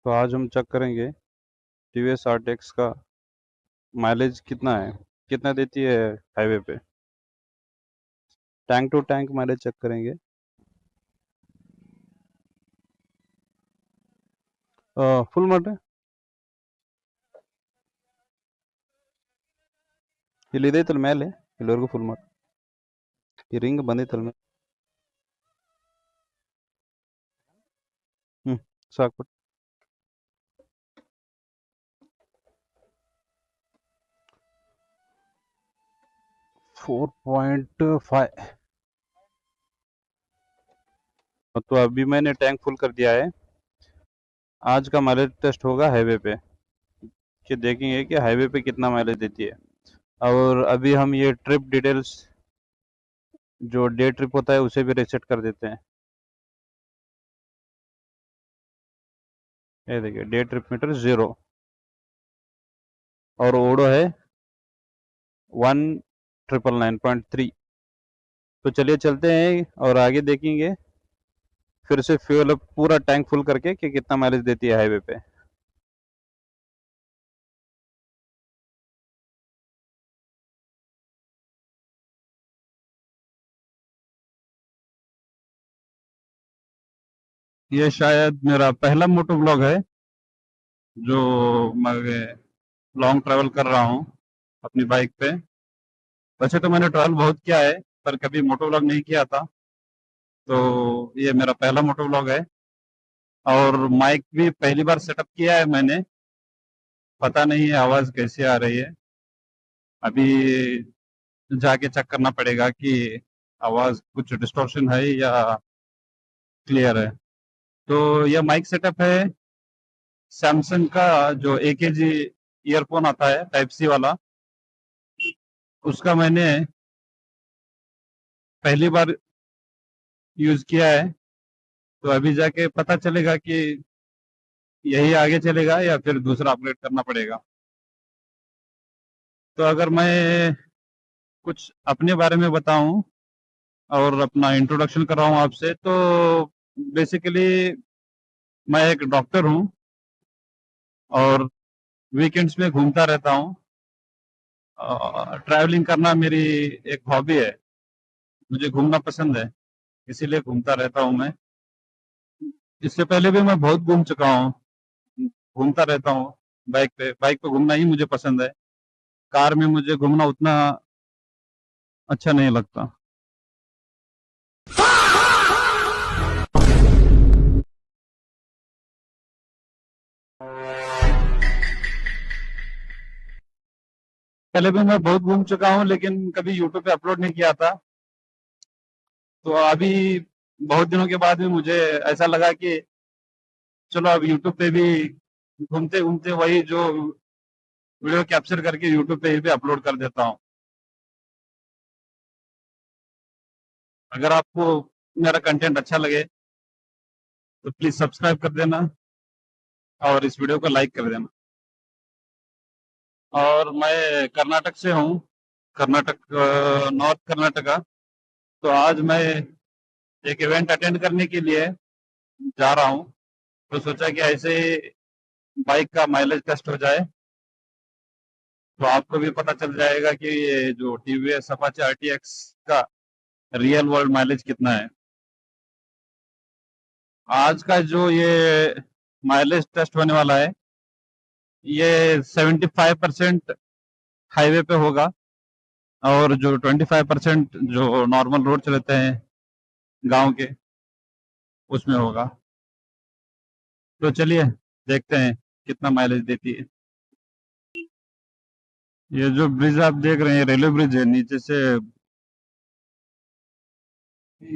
तो आज हम चेक करेंगे टीवीएस आरटीएक्स का माइलेज कितना है, कितना देती है हाईवे पे। Tank to tank mileage check करेंगे। फुल मार ಇಲ್ಲಿದೆ ಐತಲ್ ಮೇಲೆ ಇಲ್ಲಿವರೆಗೂ ಫುಲ್ ಮಾಡು. ಈ ರಿಂಗ್ ಬಂದೈತಲ್ ಮೇಲೆ. ಹ್ಞೂ ಸಾಕು. 4.5. तो अभी मैंने टैंक फुल कर दिया है। आज का माइलेज टेस्ट होगा हाईवे पे, कि देखेंगे कि हाईवे पे कितना माइलेज देती है। और अभी हम ये ट्रिप डिटेल्स, जो डे ट्रिप होता है, उसे भी रीसेट कर देते हैं। ये देखिए, डे ट्रिप मीटर 0 और ओडो है 1999.3। तो चलिए चलते हैं और आगे देखेंगे फिर से फ्यूल अप पूरा टैंक फुल करके कि कितना माइलेज देती है हाईवे पे। ये शायद मेरा पहला मोटो ब्लॉग है जो मैं लॉन्ग ट्रैवल कर रहा हूँ अपनी बाइक पे। वैसे तो मैंने ट्रैवल बहुत किया है पर कभी मोटो ब्लॉग नहीं किया था, तो ये मेरा पहला मोटो ब्लॉग है। और माइक भी पहली बार सेटअप किया है मैंने, पता नहीं है आवाज़ कैसी आ रही है। अभी जाके चेक करना पड़ेगा कि आवाज़ कुछ डिस्टॉर्शन है या क्लियर है। तो यह माइक सेटअप है सैमसंग का, जो AKG ईयरफोन आता है टाइप सी वाला, उसका मैंने पहली बार यूज़ किया है। तो अभी जाके पता चलेगा कि यही आगे चलेगा या फिर दूसरा अपग्रेड करना पड़ेगा। तो अगर मैं कुछ अपने बारे में बताऊं और अपना इंट्रोडक्शन कराऊं आपसे, तो बेसिकली मैं एक डॉक्टर हूं और वीकेंड्स में घूमता रहता हूं। ट्रैवलिंग करना मेरी एक हॉबी है, मुझे घूमना पसंद है, इसीलिए घूमता रहता हूं मैं। इससे पहले भी मैं बहुत घूम चुका हूं, घूमता रहता हूं बाइक पे घूमना ही मुझे पसंद है। कार में मुझे घूमना उतना अच्छा नहीं लगता। पहले भी मैं बहुत घूम चुका हूँ लेकिन कभी यूट्यूब पे अपलोड नहीं किया था। तो अभी बहुत दिनों के बाद भी मुझे ऐसा लगा कि चलो अब यूट्यूब पे भी घूमते घूमते वही जो वीडियो कैप्चर करके यूट्यूब पे भी अपलोड कर देता हूँ। अगर आपको मेरा कंटेंट अच्छा लगे तो प्लीज सब्सक्राइब कर देना और इस वीडियो को लाइक कर देना। और मैं कर्नाटक से हूँ, कर्नाटक, नॉर्थ कर्नाटका। तो आज मैं एक इवेंट अटेंड करने के लिए जा रहा हूँ, तो सोचा कि ऐसे बाइक का माइलेज टेस्ट हो जाए, तो आपको भी पता चल जाएगा कि ये जो टीवीएस अपाचे आरटीएक्स का रियल वर्ल्ड माइलेज कितना है। आज का जो ये माइलेज टेस्ट होने वाला है, ये 75% हाईवे पे होगा और जो 25% जो नॉर्मल रोड चलते हैं गांव के, उसमें होगा। तो चलिए देखते हैं कितना माइलेज देती है। ये जो ब्रिज आप देख रहे हैं रेलवे ब्रिज है, नीचे से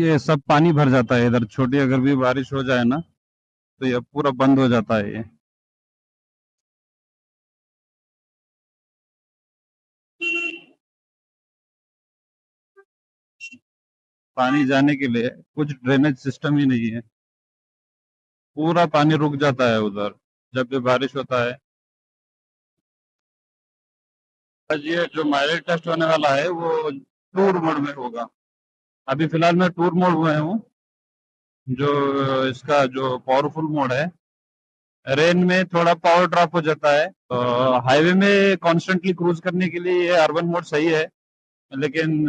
ये सब पानी भर जाता है इधर। छोटी अगर भी बारिश हो जाए ना तो ये पूरा बंद हो जाता है ये। पानी जाने के लिए कुछ ड्रेनेज सिस्टम ही नहीं है, पूरा पानी रुक जाता है उधर जब भी बारिश होता है। आज ये जो माइलेज टेस्ट होने वाला है वो टूर मोड में होगा। अभी फिलहाल मैं टूर मोड में हूँ। जो इसका जो पावरफुल मोड है रेन में थोड़ा पावर ड्रॉप हो जाता है। हाईवे में कॉन्स्टेंटली क्रूज करने के लिए ये अर्बन मोड सही है, लेकिन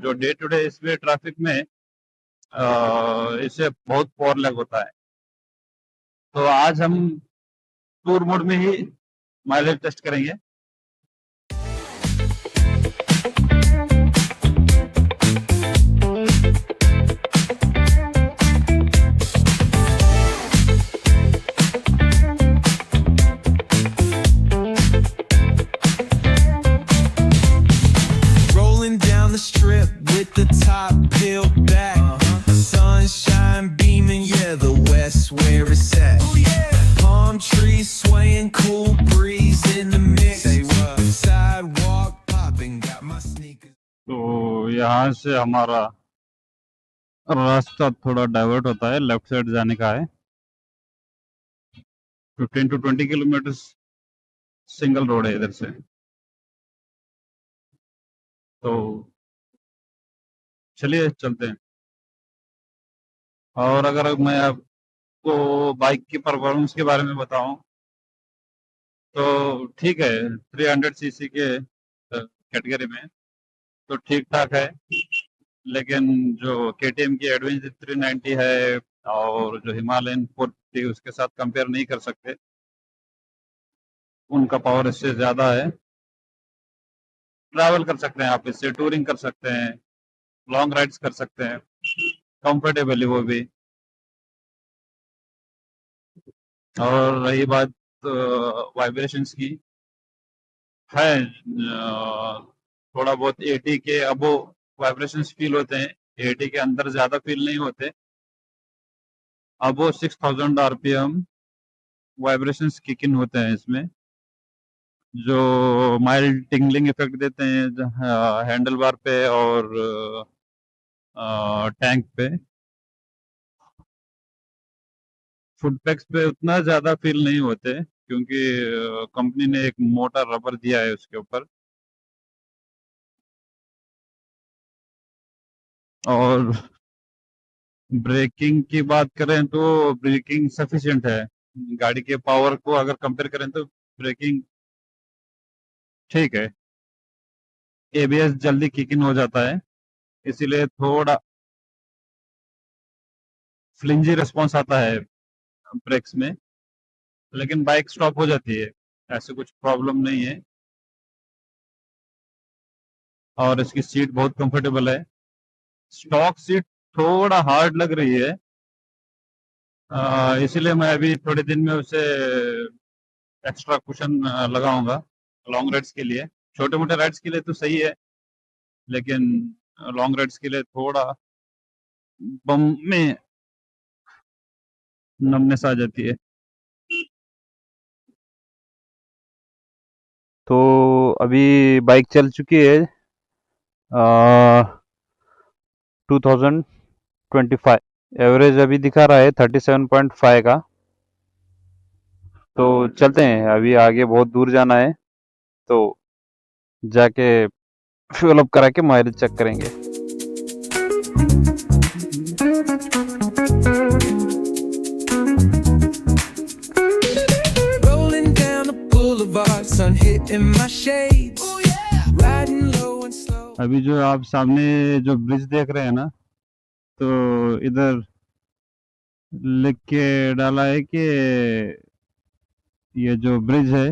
जो डे टू डे इसमें ट्रैफिक में इससे बहुत पावर लैग होता है। तो आज हम टूर मोड में ही माइलेज टेस्ट करेंगे। Rolling down the strip with the top peeled back. Sunshine beaming, yeah, the west where it's at. Palm trees swaying, cool breeze in the mix. Sidewalk popping, got my sneakers. तो यहाँ से हमारा रास्ता थोड़ा divert होता है, left side जाने का है। 15 to 20 किलोमीटर सिंगल रोड है इधर से। तो चलिए चलते हैं। और अगर मैं आपको बाइक की परफॉर्मेंस के बारे में बताऊं तो ठीक है, 300 सीसी के कैटेगरी में तो ठीक ठाक है। लेकिन जो केटीएम की एडवेंचर 390 है और जो हिमालयन 450 उसके साथ कंपेयर नहीं कर सकते, उनका पावर इससे ज़्यादा है। ट्रैवल कर सकते हैं आप इससे, टूरिंग कर सकते हैं, लॉन्ग राइड्स कर सकते हैं कंफर्टेबली, वो भी। और रही बात वाइब्रेशंस की, है थोड़ा बहुत 80 के अबो वाइब्रेशंस फील होते हैं, 80 के अंदर ज़्यादा फील नहीं होते। अबो 6000 आरपीएम वाइब्रेशंस किक इन होते हैं इसमें, जो माइल्ड टिंगलिंग इफेक्ट देते हैं हैंडल बार पे और टैंक पे। फुट पैक्स पे उतना ज़्यादा फील नहीं होते, क्योंकि कंपनी ने एक मोटा रबर दिया है उसके ऊपर। और ब्रेकिंग की बात करें तो ब्रेकिंग सफिशिएंट है। गाड़ी के पावर को अगर कंपेयर करें तो ब्रेकिंग ठीक है। एबीएस जल्दी किक इन हो जाता है, इसीलिए थोड़ा फ्लिंजी रिस्पॉन्स आता है ब्रेक्स में, लेकिन बाइक स्टॉप हो जाती है, ऐसे कुछ प्रॉब्लम नहीं है। और इसकी सीट बहुत कंफर्टेबल है। स्टॉक सीट थोड़ा हार्ड लग रही है, इसीलिए मैं अभी थोड़े दिन में उसे एक्स्ट्रा कुशन लगाऊंगा लॉन्ग राइड्स के लिए। छोटे मोटे राइड्स के लिए तो सही है, लेकिन लॉन्ग राइड्स के लिए थोड़ा बम में नमनेस आ जाती है। तो अभी बाइक चल चुकी है 2025, एवरेज अभी दिखा रहा है 37.5 का। तो चलते हैं, अभी आगे बहुत दूर जाना है, तो जाके फ्यूल अप करा के माइलेज चेक करेंगे। Rolling down the boulevard, sun hitting my shades. Riding low and slow. अभी जो आप सामने जो ब्रिज देख रहे हैं ना, तो इधर लिख के डाला है कि ये जो ब्रिज है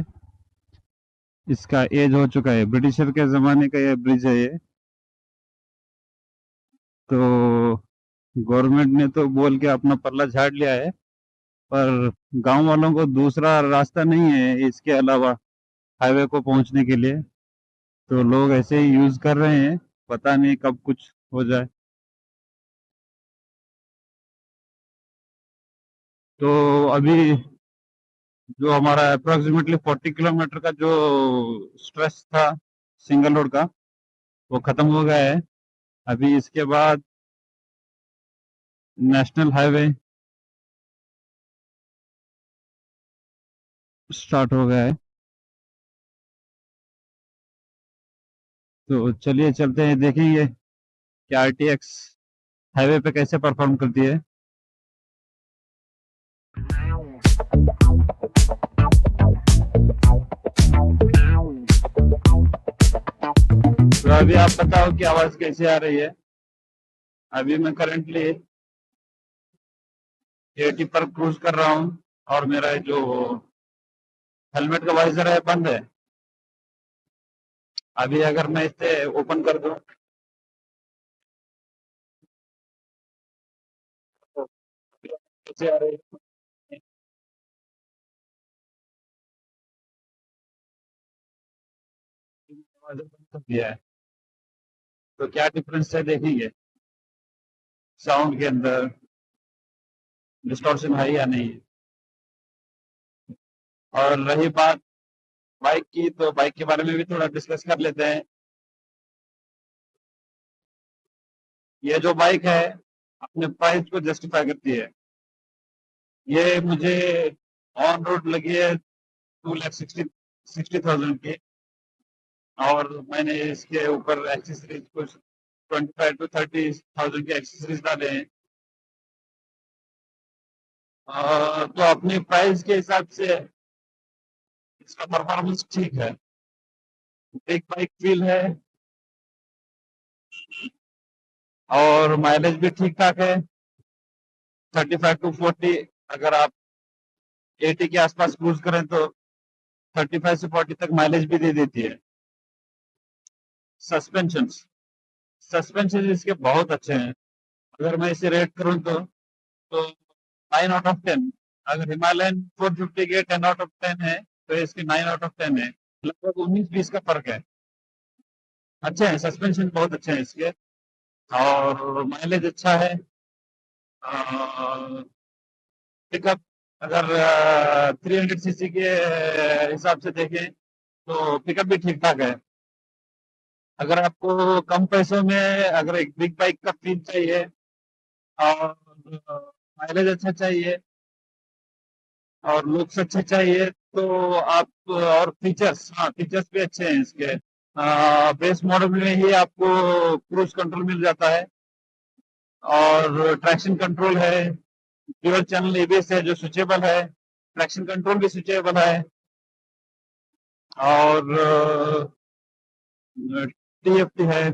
इसका एज हो चुका है, ब्रिटिशर के ज़माने का ये ब्रिज है ये। तो गवर्नमेंट ने तो बोल के अपना पल्ला झाड़ लिया है, पर गांव वालों को दूसरा रास्ता नहीं है इसके अलावा हाईवे को पहुंचने के लिए, तो लोग ऐसे ही यूज़ कर रहे हैं, पता नहीं कब कुछ हो जाए। तो अभी जो हमारा अप्रोक्सीमेटली 40 किलोमीटर का जो स्ट्रेच था सिंगल रोड का, वो खत्म हो गया है। अभी इसके बाद नेशनल हाईवे स्टार्ट हो गया है। तो चलिए चलते हैं, देखेंगे कि आरटीएक्स हाईवे पे कैसे परफॉर्म करती है। तो अभी आप बताओ कि आवाज कैसे आ रही है। अभी मैं करंटली 80 पर क्रूज कर रहा हूँ और मेरा जो हेलमेट का वाइजर है बंद है। अभी अगर मैं इसे ओपन कर दूं तो कैसे आ रही है। वाइजर बंद कर दिया है तो क्या डिफरेंस है देखेंगे साउंड के अंदर डिस्टॉर्शन है या नहीं। और रही बात बाइक की तो बाइक के बारे में भी थोड़ा डिस्कस कर लेते हैं। ये जो बाइक है अपने प्राइस को जस्टिफाई करती है। ये मुझे ऑन रोड लगी है 2,60,000 की और मैंने इसके ऊपर एक्सेसरीज कुछ 25 to 30,000 के एक्सेसरीज डाले हैं। तो अपने प्राइस के हिसाब से इसका परफॉर्मेंस ठीक है। एक बाइक फील है और माइलेज भी ठीक ठाक है 35 to 40। अगर आप 80 के आसपास क्रूज करें तो 35 से 40 तक माइलेज भी दे देती है। सस्पेंशन सस्पेंशन इसके बहुत अच्छे हैं। अगर मैं इसे रेट करूं तो 9 out of 10। अगर हिमालयन 450 के 10 out of 10 है तो इसके 9 out of 10 है। लगभग 19-20 का फर्क है। अच्छे हैं सस्पेंशन बहुत अच्छे हैं इसके और माइलेज अच्छा है। पिकअप अगर 300 सीसी के हिसाब से देखें तो पिकअप भी ठीक ठाक है। अगर आपको कम पैसों में अगर एक बिग बाइक का फील चाहिए और माइलेज अच्छा चाहिए और लुक्स अच्छे चाहिए तो आप और फीचर्स, हाँ फीचर्स भी अच्छे हैं इसके। बेस मॉडल में ही आपको क्रूज कंट्रोल मिल जाता है और ट्रैक्शन कंट्रोल है। ड्यूल चैनल एबीएस है जो स्विचेबल है। ट्रैक्शन कंट्रोल भी स्विचेबल है और टीएफटी है।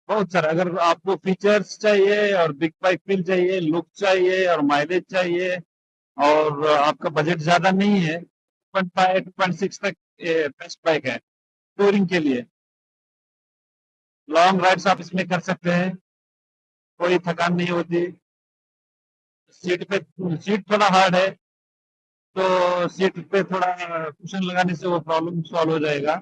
बहुत सारा अगर आपको फीचर्स चाहिए और बिग बाइक फील चाहिए, लुक चाहिए और माइलेज चाहिए और आपका बजट ज्यादा नहीं है 2.5 2.6 तक बेस्ट बाइक है टूरिंग के लिए। लॉन्ग राइड्स आप इसमें कर सकते हैं, कोई थकान नहीं होती। सीट थोड़ा हार्ड है तो सीट पे थोड़ा कुशन लगाने से वो प्रॉब्लम सॉल्व हो जाएगा।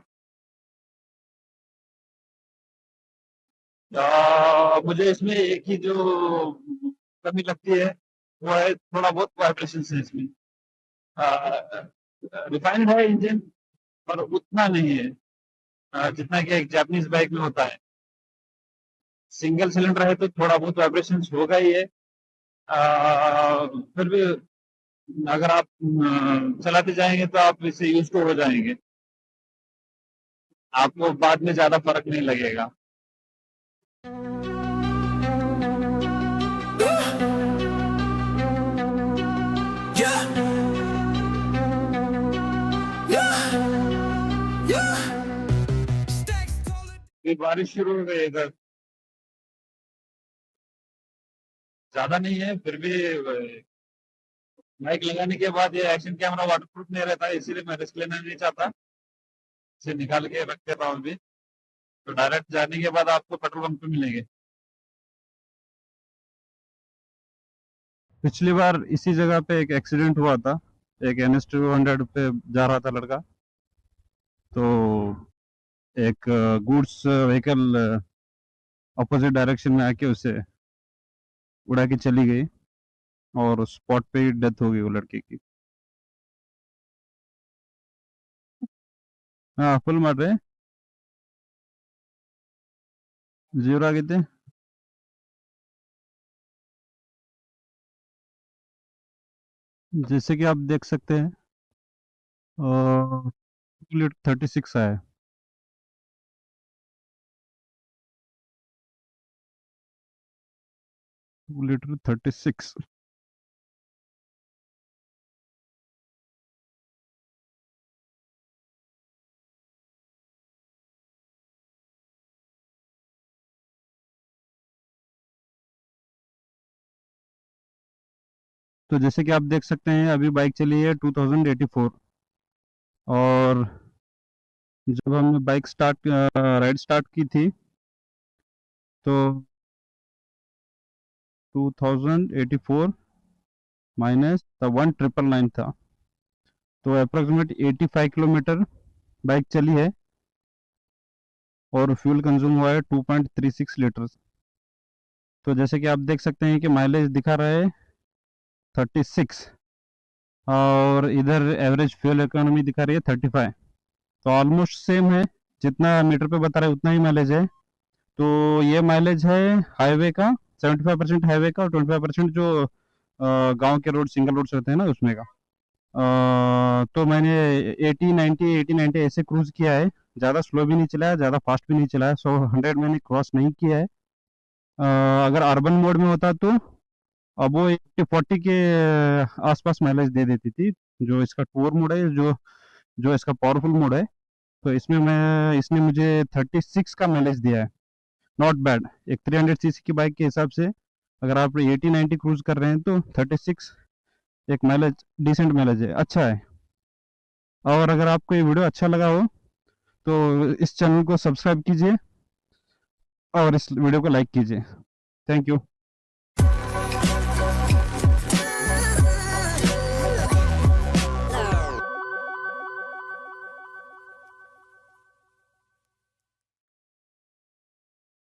मुझे इसमें एक ही जो कमी लगती है वो है थोड़ा बहुत वाइब्रेशन है इसमें। रिफाइंड है इंजन पर उतना नहीं है जितना कि एक जापानीज बाइक में होता है। सिंगल सिलेंडर है तो थोड़ा बहुत वाइब्रेशन होगा ही है। फिर भी अगर आप चलाते जाएंगे तो आप इससे यूज टू हो जाएंगे, आपको बाद में ज्यादा फर्क नहीं लगेगा। Yeah, yeah, yeah. Stacks taller. फिर बारिश शुरू हो गई इधर, ज्यादा नहीं है फिर भी माइक लगाने के बाद ये एक्शन कैमरा वाटरप्रूफ नहीं रहता है इसीलिए मैं रिस्क लेना नहीं चाहता। इसे निकाल के रख देता हूँ अभी। तो डायरेक्ट जाने के बाद आपको पेट्रोल पंप पे मिलेंगे। पिछली बार इसी जगह पे एक एक्सीडेंट हुआ था। एक NS 200 पे जा रहा था लड़का, तो एक गुड्स व्हीकल अपोजिट डायरेक्शन में आके उसे उड़ा के चली गई और स्पॉट पे ही डेथ हो गई वो लड़के की। हाँ फुल मार रहे जीरो आगे थे। जैसे कि आप देख सकते हैं 36 आया है। 2 लीटर 36। तो जैसे कि आप देख सकते हैं अभी बाइक चली है 2084। और जब हमने बाइक राइड स्टार्ट की थी तो 2084 माइनस द 1999 था, तो अप्रोक्सीमेट 85 किलोमीटर बाइक चली है और फ्यूल कंज्यूम हुआ है 2.36 लीटर। तो जैसे कि आप देख सकते हैं कि माइलेज दिखा रहा है 36 और इधर एवरेज फ्यूल इकोनॉमी दिखा रही है 35। तो ऑलमोस्ट सेम है, जितना मीटर पे बता रहा है उतना ही माइलेज है। तो ये माइलेज है हाईवे का, 75% हाईवे का और 25% जो गांव के रोड, सिंगल रोड्स रहते हैं ना, उसमें का। तो मैंने 80 90 ऐसे क्रूज किया है। ज़्यादा स्लो भी नहीं चलाया, ज़्यादा फास्ट भी नहीं चलाया, 100 मैंने क्रॉस नहीं किया है। अगर अर्बन मोड में होता तो अब वो 80 40 के आसपास माइलेज दे देती थी। जो इसका टूर मोड है, जो जो इसका पावरफुल मोड है, तो इसने मुझे 36 का माइलेज दिया है। नॉट बैड, एक 300 सीसी की बाइक के हिसाब से अगर आप 80 90 क्रूज कर रहे हैं तो 36 एक माइलेज, डिसेंट माइलेज है, अच्छा है। और अगर आपको ये वीडियो अच्छा लगा हो तो इस चैनल को सब्सक्राइब कीजिए और इस वीडियो को लाइक कीजिए। Thank you.